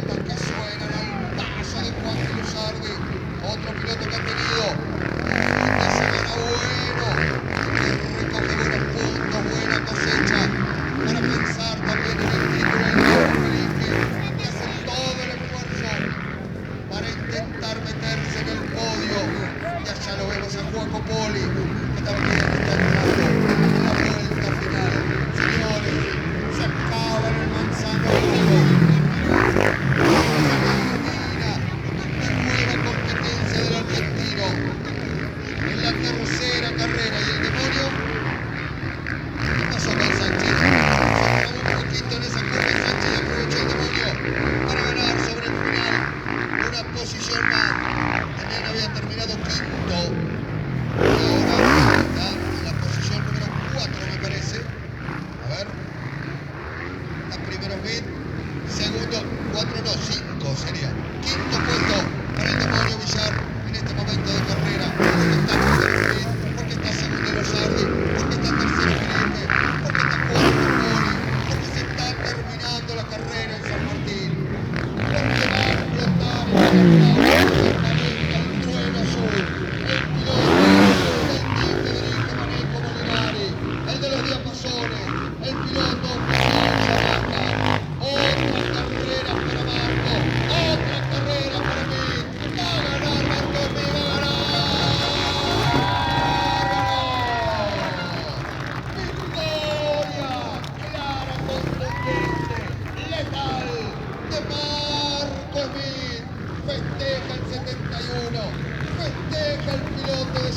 cornetas que suenan al paso de Juan Luzardi, otro piloto que ha tenido una semana bueno, que recoge buenos puntos, buena cosecha, para pensar también en el título del Felipe, que hace todo el esfuerzo para intentar meterse en el podio. Y allá lo vemos a Juaco Poli, que también está entrando en la vuelta final. Señores, se acaba en el Manzano nueva competencia del argentino en la tercera carrera. Y el demonio, ¿qué pasó con Sánchez? Se trabó un poquito en esa curva y Sánchez aprovechó el demonio para ganar sobre el final una posición más. También había terminado quinto y ahora está en la posición número 4, me parece. A ver, la primera vez, segundo, 4 no, 5 sería. Quinto puesto para el demonio Villar en este momento de carrera. Porque está segundo Luzardi, porque está tercero Felipe, porque está cuarto Poli, porque se está terminando la carrera en San Martín, porque va a explotar el trueno azul, el piloto del team Federico Maneco Molinari, el de los diapasones, el piloto otra carrera para Marco, otra carrera para mí. Va a ganar Marco, me va a ganar. Victoria clara, contundente, letal de Marco Smith. Festeja el 71, festeja el piloto de